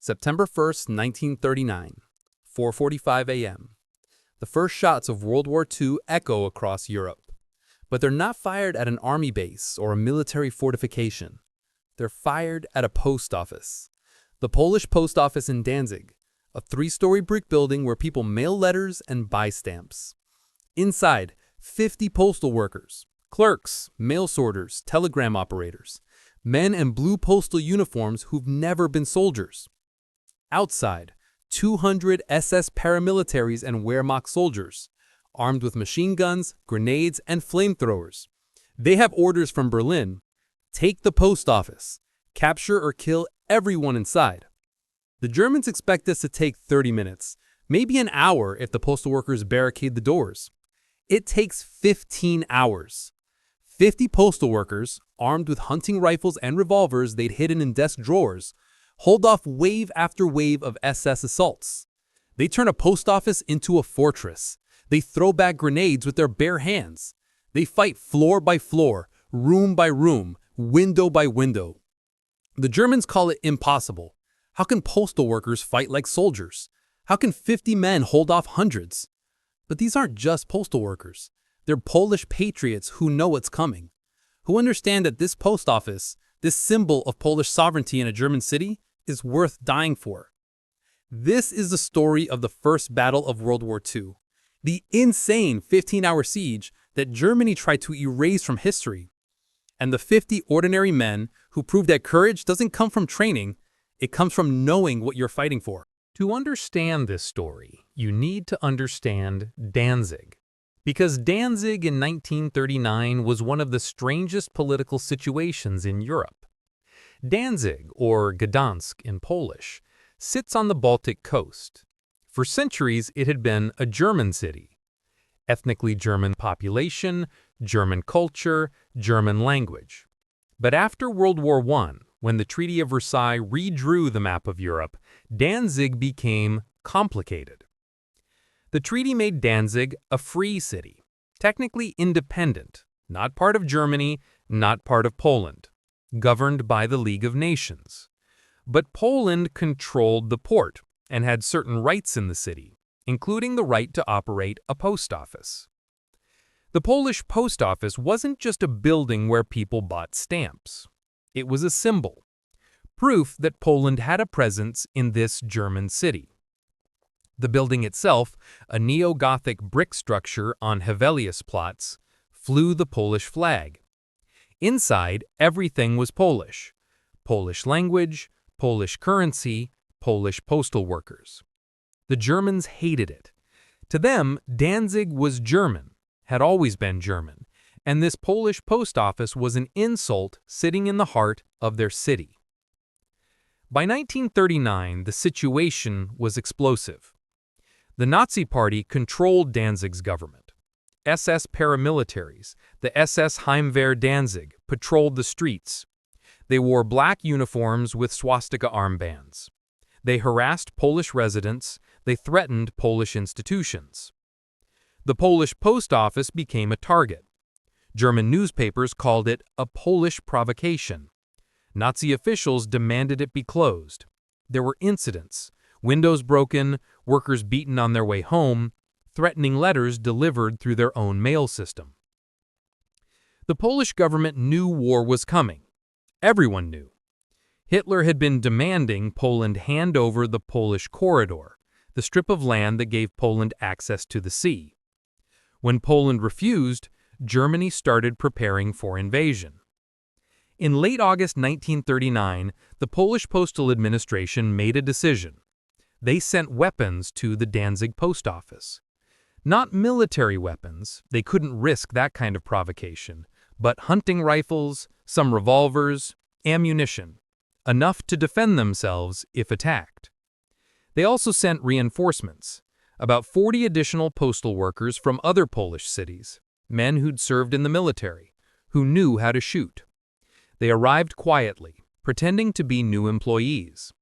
September 1st, 1939, 4:45 a.m. The first shots of World War II echo across Europe. But they're not fired at an army base or a military fortification. They're fired at a post office. The Polish post office in Danzig, a 3-story brick building where people mail letters and buy stamps. Inside, 50 postal workers, clerks, mail sorters, telegram operators, men in blue postal uniforms who've never been soldiers. Outside, 200 SS paramilitaries and Wehrmacht soldiers, armed with machine guns, grenades, and flamethrowers. They have orders from Berlin: take the post office, capture or kill everyone inside. The Germans expect this to take 30 minutes, maybe an hour if the postal workers barricade the doors. It takes 15 hours. 50 postal workers, armed with hunting rifles and revolvers they'd hidden in desk drawers, hold off wave after wave of SS assaults. They turn a post office into a fortress. They throw back grenades with their bare hands. They fight floor by floor, room by room, window by window. The Germans call it impossible. How can postal workers fight like soldiers? How can 50 men hold off hundreds? But these aren't just postal workers. They're Polish patriots who know what's coming, who understand that this post office, this symbol of Polish sovereignty in a German city, is worth dying for. This is the story of the first battle of World War II, the insane 15-hour siege that Germany tried to erase from history, and the 50 ordinary men who proved that courage doesn't come from training, it comes from knowing what you're fighting for. To understand this story, you need to understand Danzig. Because Danzig in 1939 was one of the strangest political situations in Europe. Danzig, or Gdansk in Polish, sits on the Baltic coast. For centuries, it had been a German city. Ethnically German population, German culture, German language. But after World War I, when the Treaty of Versailles redrew the map of Europe, Danzig became complicated. The treaty made Danzig a free city, technically independent, not part of Germany, not part of Poland, governed by the League of Nations. But Poland controlled the port and had certain rights in the city, including the right to operate a post office. The Polish post office wasn't just a building where people bought stamps. It was a symbol, proof that Poland had a presence in this German city. The building itself, a neo-Gothic brick structure on Heveliusplatz, flew the Polish flag. Inside, everything was Polish. Polish language, Polish currency, Polish postal workers. The Germans hated it. To them, Danzig was German, had always been German, and this Polish post office was an insult sitting in the heart of their city. By 1939, the situation was explosive. The Nazi Party controlled Danzig's government. SS paramilitaries, the SS Heimwehr Danzig, patrolled the streets. They wore black uniforms with swastika armbands. They harassed Polish residents. They threatened Polish institutions. The Polish post office became a target. German newspapers called it a Polish provocation. Nazi officials demanded it be closed. There were incidents, windows broken, workers beaten on their way home, threatening letters delivered through their own mail system. The Polish government knew war was coming. Everyone knew. Hitler had been demanding Poland hand over the Polish corridor, the strip of land that gave Poland access to the sea. When Poland refused, Germany started preparing for invasion. In late August 1939, the Polish Postal Administration made a decision. They sent weapons to the Danzig post office. Not military weapons, they couldn't risk that kind of provocation, but hunting rifles, some revolvers, ammunition, enough to defend themselves if attacked. They also sent reinforcements, about 40 additional postal workers from other Polish cities, men who'd served in the military, who knew how to shoot. They arrived quietly, pretending to be new employees.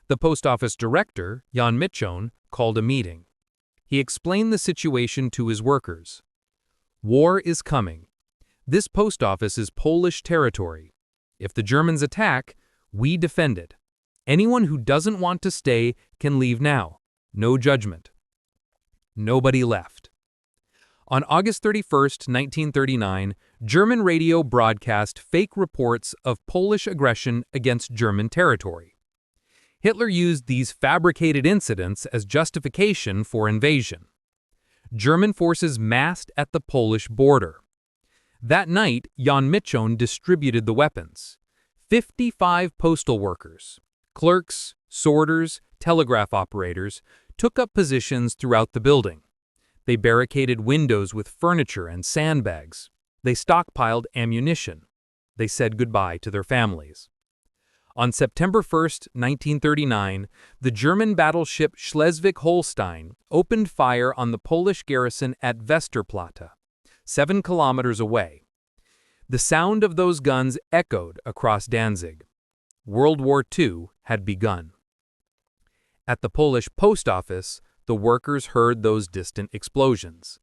The post office director, Jan Michon, called a meeting. He explained the situation to his workers. War is coming. This post office is Polish territory. If the Germans attack, we defend it. Anyone who doesn't want to stay can leave now. No judgment. Nobody left. On August 31st, 1939, German radio broadcast fake reports of Polish aggression against German territory. Hitler used these fabricated incidents as justification for invasion. German forces massed at the Polish border. That night, Jan Michon distributed the weapons. 55 postal workers, clerks, sorters, telegraph operators took up positions throughout the building. They barricaded windows with furniture and sandbags. They stockpiled ammunition. They said goodbye to their families. On September 1st, 1939, the German battleship Schleswig-Holstein opened fire on the Polish garrison at Westerplatte, 7 kilometers away. The sound of those guns echoed across Danzig. World War II had begun. At the Polish post office, the workers heard those distant explosions.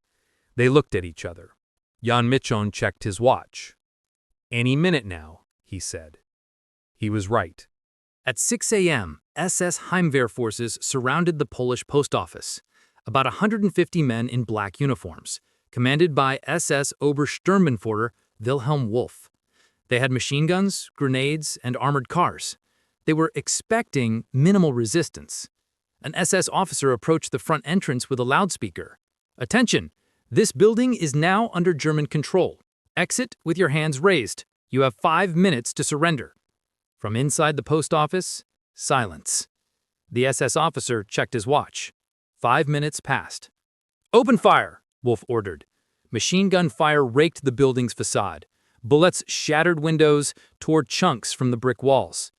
They looked at each other. Jan Michon checked his watch. "Any minute now," he said. He was right. At 6 a.m., SS Heimwehr forces surrounded the Polish post office, about 150 men in black uniforms, commanded by SS Obersturmbannführer Wilhelm Wolff. They had machine guns, grenades, and armored cars. They were expecting minimal resistance. An SS officer approached the front entrance with a loudspeaker. "Attention! This building is now under German control. Exit with your hands raised. You have 5 minutes to surrender." From inside the post office, silence. The SS officer checked his watch. 5 minutes passed. "Open fire!" Wolff ordered. Machine gun fire raked the building's facade. Bullets shattered windows, tore chunks from the brick walls.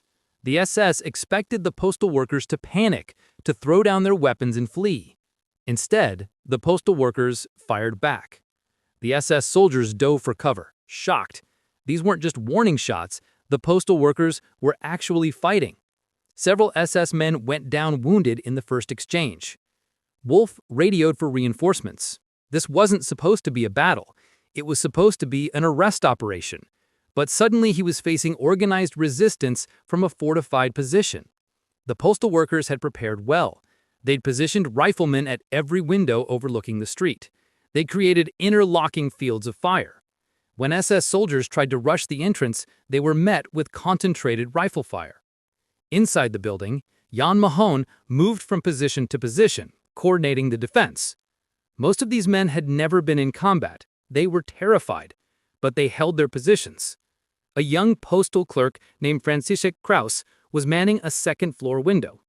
The SS expected the postal workers to panic, to throw down their weapons and flee. Instead, the postal workers fired back. The SS soldiers dove for cover, shocked. These weren't just warning shots. The postal workers were actually fighting. Several SS men went down wounded in the first exchange. Wolff radioed for reinforcements. This wasn't supposed to be a battle. It was supposed to be an arrest operation. But suddenly he was facing organized resistance from a fortified position. The postal workers had prepared well. They'd positioned riflemen at every window overlooking the street. They'd created interlocking fields of fire. When SS soldiers tried to rush the entrance, they were met with concentrated rifle fire. Inside the building, Jan Mahone moved from position to position, coordinating the defense. Most of these men had never been in combat. They were terrified, but they held their positions. A young postal clerk named Franciszek Kraus was manning a second-floor window.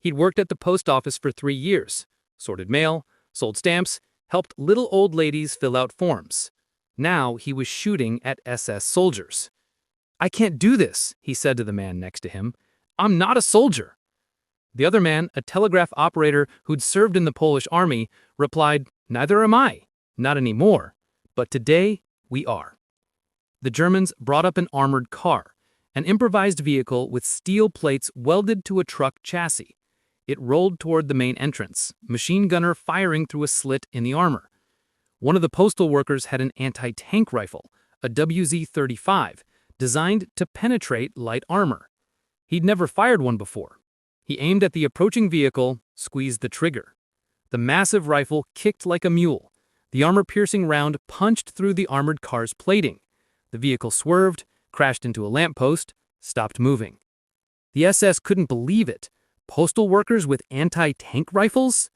He'd worked at the post office for 3 years, sorted mail, sold stamps, helped little old ladies fill out forms. Now he was shooting at SS soldiers. "I can't do this," he said to the man next to him. "I'm not a soldier." The other man, a telegraph operator who'd served in the Polish army, replied, "Neither am I. Not anymore. But today, we are." The Germans brought up an armored car, an improvised vehicle with steel plates welded to a truck chassis. It rolled toward the main entrance, machine gunner firing through a slit in the armor. One of the postal workers had an anti-tank rifle, a WZ-35, designed to penetrate light armor. He'd never fired one before. He aimed at the approaching vehicle, squeezed the trigger. The massive rifle kicked like a mule. The armor-piercing round punched through the armored car's plating. The vehicle swerved, crashed into a lamppost, stopped moving. The SS couldn't believe it. Postal workers with anti-tank rifles?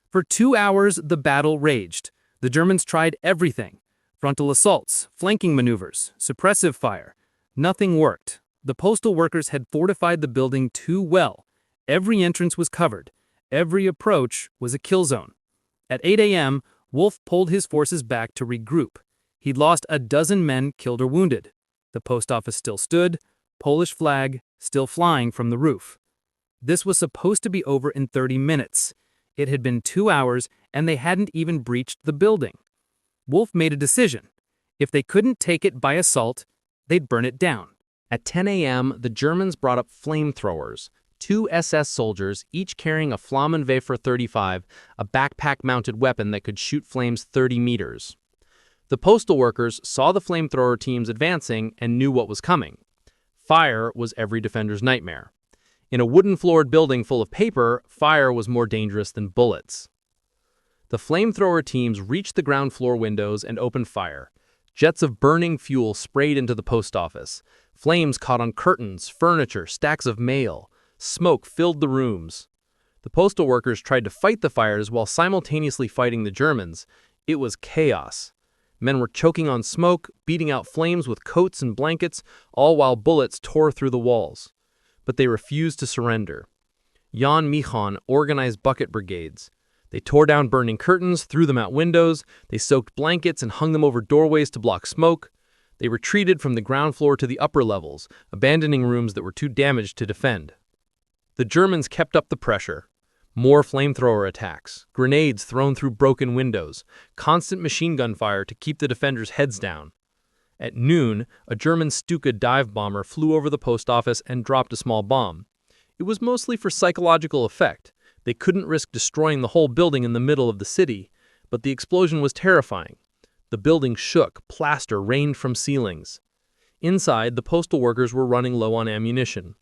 For 2 hours, the battle raged. The Germans tried everything. Frontal assaults, flanking maneuvers, suppressive fire. Nothing worked. The postal workers had fortified the building too well. Every entrance was covered. Every approach was a kill zone. At 8 a.m., Wolff pulled his forces back to regroup. He'd lost a dozen men killed or wounded. The post office still stood, Polish flag still flying from the roof. This was supposed to be over in 30 minutes. It had been 2 hours, and they hadn't even breached the building. Wolff made a decision. If they couldn't take it by assault, they'd burn it down. At 10 a.m., the Germans brought up flamethrowers. 2 SS soldiers, each carrying a Flammenwerfer 35, a backpack-mounted weapon that could shoot flames 30 meters. The postal workers saw the flamethrower teams advancing and knew what was coming. Fire was every defender's nightmare. In a wooden-floored building full of paper, fire was more dangerous than bullets. The flamethrower teams reached the ground floor windows and opened fire. Jets of burning fuel sprayed into the post office. Flames caught on curtains, furniture, stacks of mail. Smoke filled the rooms. The postal workers tried to fight the fires while simultaneously fighting the Germans. It was chaos. Men were choking on smoke, beating out flames with coats and blankets, all while bullets tore through the walls. But they refused to surrender. Jan Michon organized bucket brigades. They tore down burning curtains, threw them out windows, they soaked blankets and hung them over doorways to block smoke. They retreated from the ground floor to the upper levels, abandoning rooms that were too damaged to defend. The Germans kept up the pressure. More flamethrower attacks, grenades thrown through broken windows, constant machine gun fire to keep the defenders' heads down. At noon, a German Stuka dive bomber flew over the post office and dropped a small bomb. It was mostly for psychological effect. They couldn't risk destroying the whole building in the middle of the city, but the explosion was terrifying. The building shook, plaster rained from ceilings. Inside, the postal workers were running low on ammunition.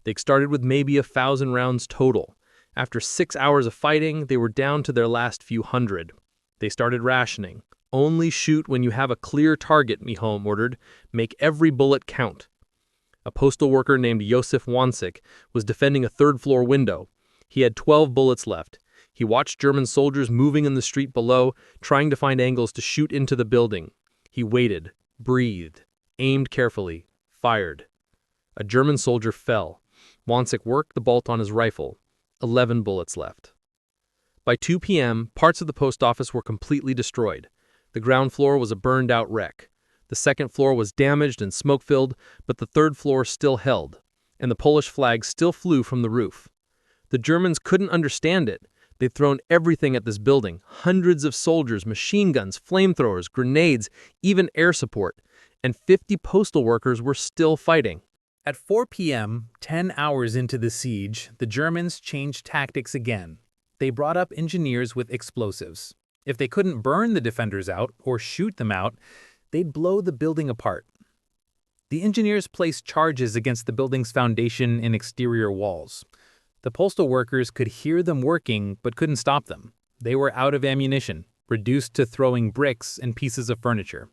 They started with maybe 1,000 rounds total. After 6 hours of fighting, they were down to their last few hundred. They started rationing. Only shoot when you have a clear target, Michon ordered. Make every bullet count. A postal worker named Josef Wansik was defending a third-floor window. He had 12 bullets left. He watched German soldiers moving in the street below, trying to find angles to shoot into the building. He waited, breathed, aimed carefully, fired. A German soldier fell. Wansik worked the bolt on his rifle. 11 bullets left. By 2 p.m., parts of the post office were completely destroyed. The ground floor was a burned-out wreck. The second floor was damaged and smoke-filled, but the third floor still held, and the Polish flag still flew from the roof. The Germans couldn't understand it. They'd thrown everything at this building, hundreds of soldiers, machine guns, flamethrowers, grenades, even air support, and 50 postal workers were still fighting. At 4 p.m., 10 hours into the siege, the Germans changed tactics again. They brought up engineers with explosives. If they couldn't burn the defenders out or shoot them out, they'd blow the building apart. The engineers placed charges against the building's foundation and exterior walls. The postal workers could hear them working but couldn't stop them. They were out of ammunition, reduced to throwing bricks and pieces of furniture.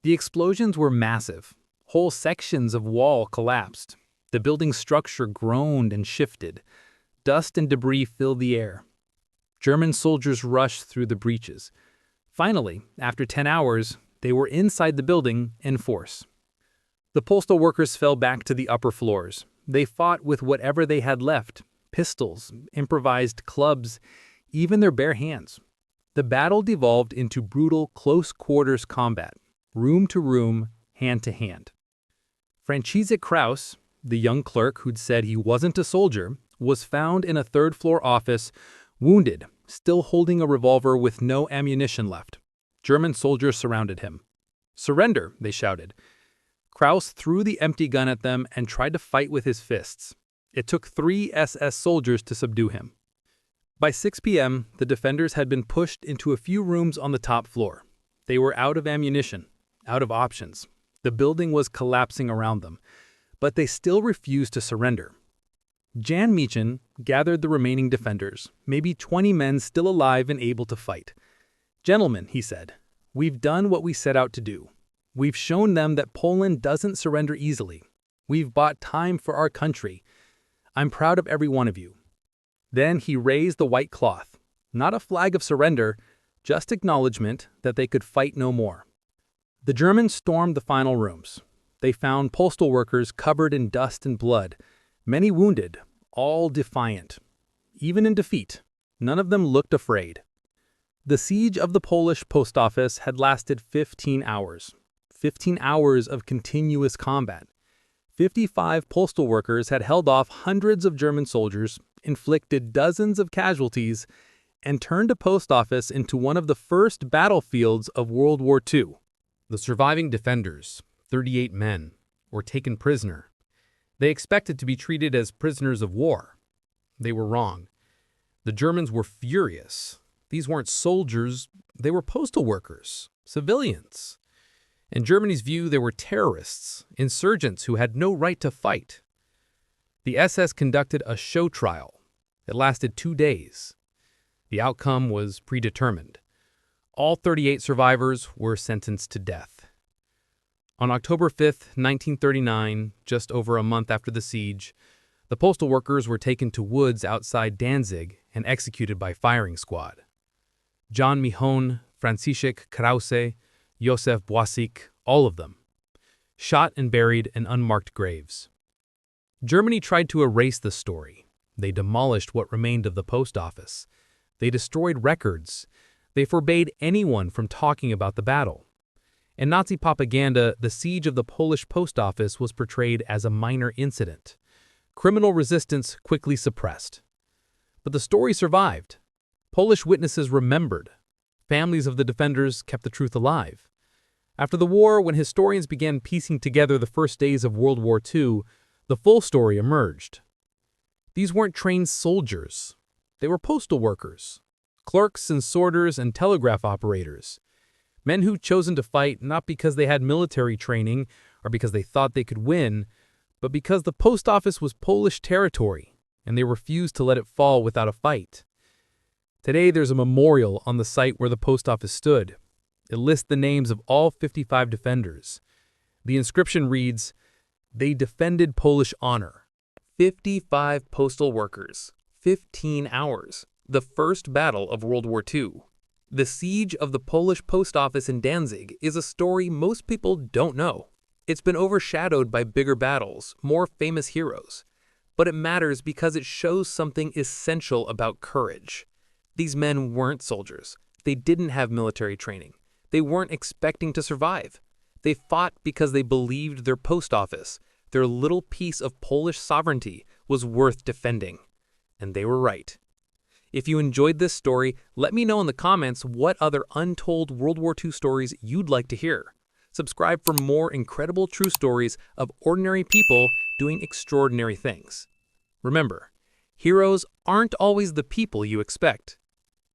The explosions were massive. Whole sections of wall collapsed. The building's structure groaned and shifted. Dust and debris filled the air. German soldiers rushed through the breaches. Finally, after 10 hours, they were inside the building in force. The postal workers fell back to the upper floors. They fought with whatever they had left: pistols, improvised clubs, even their bare hands. The battle devolved into brutal close-quarters combat, room to room, hand to hand. Franciszek Kraus, the young clerk who'd said he wasn't a soldier, was found in a third-floor office, wounded, still holding a revolver with no ammunition left. German soldiers surrounded him. "Surrender," they shouted. Kraus threw the empty gun at them and tried to fight with his fists. It took 3 SS soldiers to subdue him. By 6 p.m., the defenders had been pushed into a few rooms on the top floor. They were out of ammunition, out of options. The building was collapsing around them, but they still refused to surrender. Jan Michon gathered the remaining defenders, maybe 20 men still alive and able to fight. "Gentlemen," he said, "we've done what we set out to do. We've shown them that Poland doesn't surrender easily. We've bought time for our country. I'm proud of every one of you." Then he raised the white cloth, not a flag of surrender, just acknowledgement that they could fight no more. The Germans stormed the final rooms. They found postal workers covered in dust and blood, many wounded, all defiant. Even in defeat, none of them looked afraid. The siege of the Polish post office had lasted 15 hours. 15 hours of continuous combat. 55 postal workers had held off hundreds of German soldiers, inflicted dozens of casualties, and turned a post office into one of the first battlefields of World War II. The surviving defenders, 38 men, were taken prisoner. They expected to be treated as prisoners of war. They were wrong. The Germans were furious. These weren't soldiers, they were postal workers, civilians. In Germany's view, they were terrorists, insurgents who had no right to fight. The SS conducted a show trial. It lasted 2 days. The outcome was predetermined. All 38 survivors were sentenced to death. On October 5, 1939, just over a month after the siege, the postal workers were taken to woods outside Danzig and executed by firing squad. John Mihon, Franciszek Krause, Josef Boisik, all of them, shot and buried in unmarked graves. Germany tried to erase the story. They demolished what remained of the post office. They destroyed records. They forbade anyone from talking about the battle. In Nazi propaganda, the siege of the Polish post office was portrayed as a minor incident. Criminal resistance quickly suppressed. But the story survived. Polish witnesses remembered. Families of the defenders kept the truth alive. After the war, when historians began piecing together the first days of World War II, the full story emerged. These weren't trained soldiers. They were postal workers, clerks and sorters and telegraph operators. Men who'd chosen to fight not because they had military training or because they thought they could win, but because the post office was Polish territory and they refused to let it fall without a fight. Today there's a memorial on the site where the post office stood. It lists the names of all 55 defenders. The inscription reads, "They defended Polish honor." 55 postal workers, 15 hours, the first battle of World War II. The siege of the Polish post office in Danzig is a story most people don't know. It's been overshadowed by bigger battles, more famous heroes. But it matters because it shows something essential about courage. These men weren't soldiers. They didn't have military training. They weren't expecting to survive. They fought because they believed their post office, their little piece of Polish sovereignty, was worth defending. And they were right. If you enjoyed this story, let me know in the comments what other untold World War II stories you'd like to hear. Subscribe for more incredible true stories of ordinary people doing extraordinary things. Remember, heroes aren't always the people you expect.